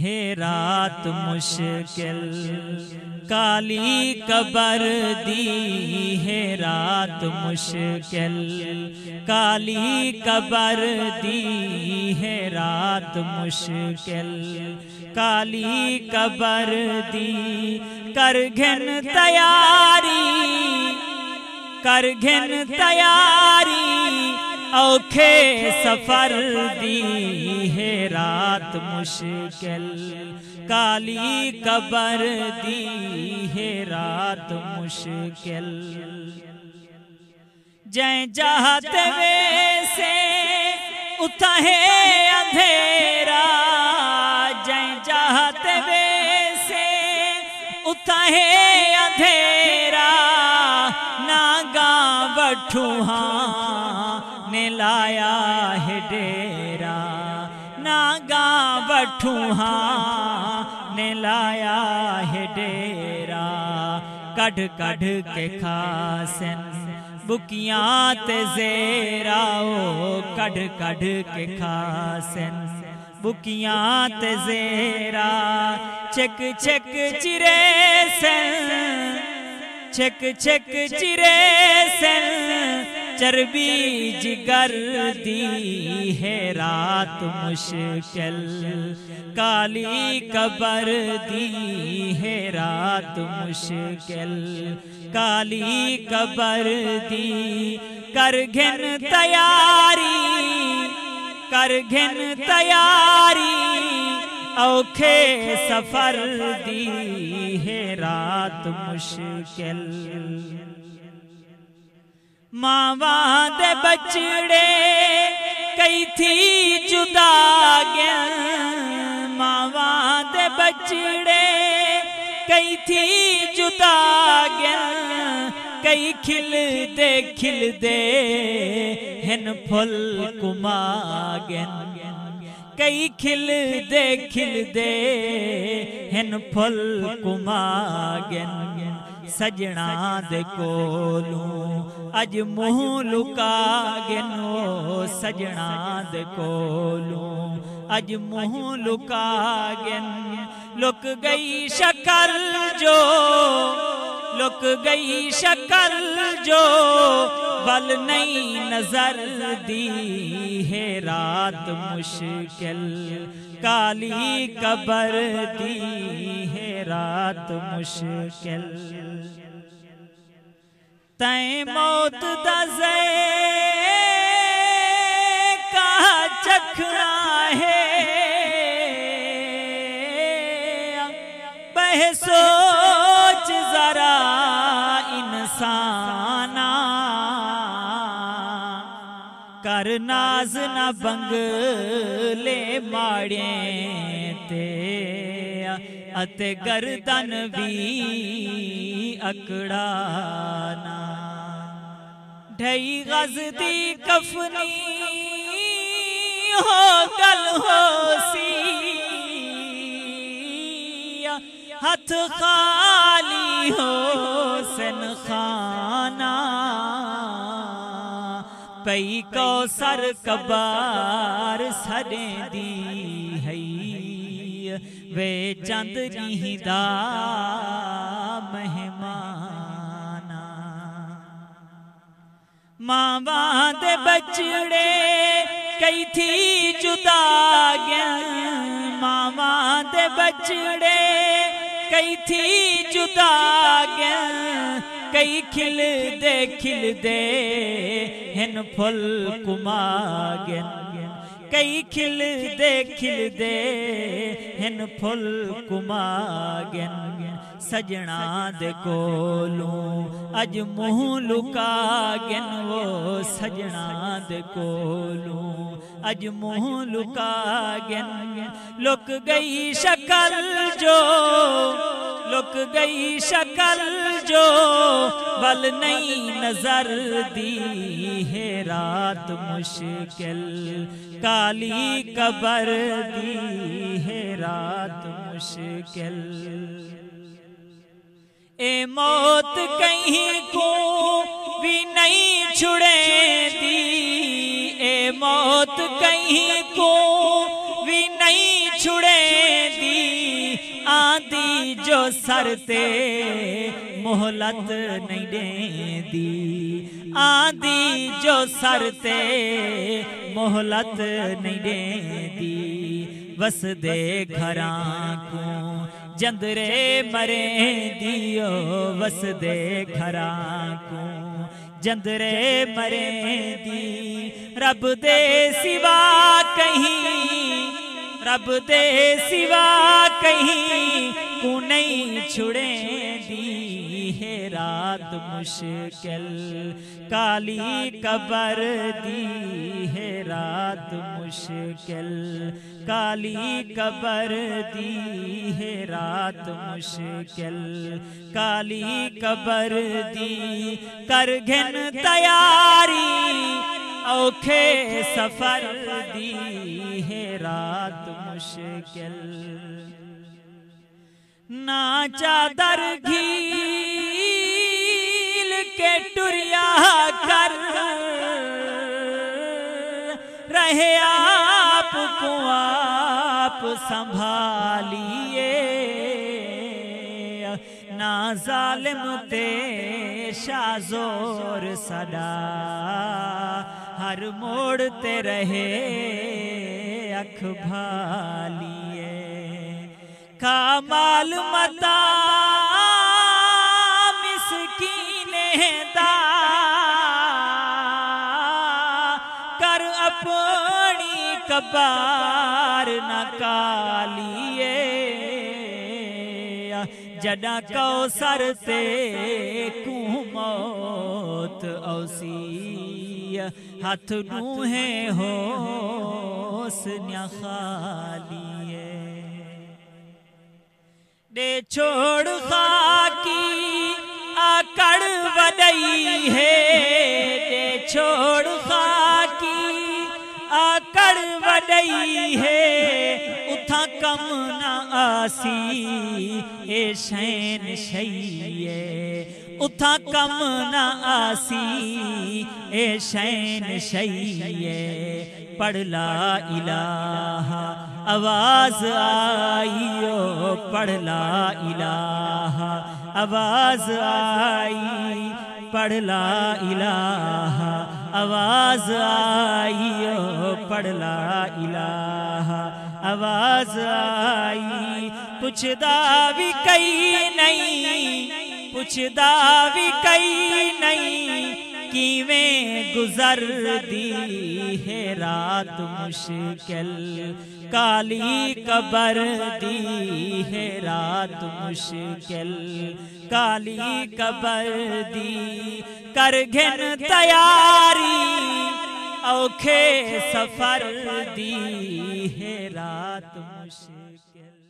है रात मुश्किल काली कबर दी है रात मुश्किल काली कबर दी है रात मुश्किल काली कबर दी कर घिन तैयारी औखे सफर दी है रात मुश्किल काली कबर दी है रात मुश्किल जै जात वैसे उता है अंधेरा जै जात वैसे उता है अंधेरा नागा बठूहा ने लाया है डेरा नागा बठूहा ने लाया है डेरा कढ़ कढ़ के खासन बुकियां ते ज़ेरा ओ कढ़ कढ़ के खासन बुकियां ते ज़ेरा चक चक चिरे सन चक चक चिरे सन चर्बी जिगर दी है रात मुश्किल काली कबर दी है रात मुश्किल काली कबर दी कर घिन तैयारी औखे सफर दी है रात मुश्किल मावा दे बचड़े कई थी जुदा गया मावा दे बचड़े कई थी जुदा गया कई खिल दे हिन फुल कुमागन कई खिल दे हिन फुल कुमागन सजना दे कोलू अज मुँह लुका गिनो सजना दे कोलू अज मुँह लुका गिन लुक गई शक्ल जो बल नहीं नजर दी है रात मुश्किल काली कबर दी है रात मुश्किल तै मौत दज़े का चखना है बह सोच जरा इंसाना कर नाज न बंगले माड़े ते अते गर्दन भी अकड़ाना ढई गज दी कफनी हो गल हो सी हथ खाली हो सन खाना पई कौसर कबार सरे दी है वे चंद दा मेहमाना मावा दे बचड़े कई थी जुदा गया मावा दे बचड़े कई थी जुदा गया कई खिल दे हिन फुल कुमागन कई खिल दे हिन फुल कुमागन सजना दे कोलू अज मुँह लुका गिन वो सजना दे कोलू अज मुँह लुका गिन लुक गई शक्ल जो बल नहीं नजर दी है रात मुश्किल काली कबर दी है रात मुश्किल ए मौत कहीं को भी नहीं छुड़े दी ए मौत कहीं को भी नहीं छुड़े दी जो सर ते मोहलत नहीं देंदी, आंदी जो सर ते मोहलत नहीं देंदी। वसदे घरां को जंदरे मरे दियो, वसदे घरां को जंदरे मरे दी। रब दे सिवा कहीं, रब दे सिवा कहीं को नहीं छुड़े दी है रात मुश्किल, काली कबर दी है रात मुश्किल, काली कबर दी है रात मुश्किल, काली कबर दी। कर घिन तैयारी औखे सफर दी है रात मुश्किल। ना चादर घील के टुरिया कर रहे आपको आप संभालिए, ना जालिम ते शाजोर सदा हर मोड़ ते रहे अख भालिए। खा माल मता मिस्कीने दा कर अपनी कबार न कालिए। जडा कौसर ते कुमौत औसी हाथ दूहे होस न्या खालिए। दे छोड़ खाकी आकड़ वदई है, दे छोड़ खाकी आकड़ वदई है। उथा कम न आसी ए शैन शैये, उथा कम न आसी ए शैन शैये। पढ़ ला इलाहा आवाज आईयो, पढ़ ला इलाहा आवाज आई, पढ़ ला इलाहा आवाज आईयो, पढ़ ला इलाहा आवाज आई। पुछदा भी कई नहीं, पुछदा भी कई नहीं, किवें गुजर दी है रात मुश्किल, काली कबर दी है रात मुश्किल, काली कबर दी। कर घिन तैयारी औखे सफर दी है रात मुश्किल।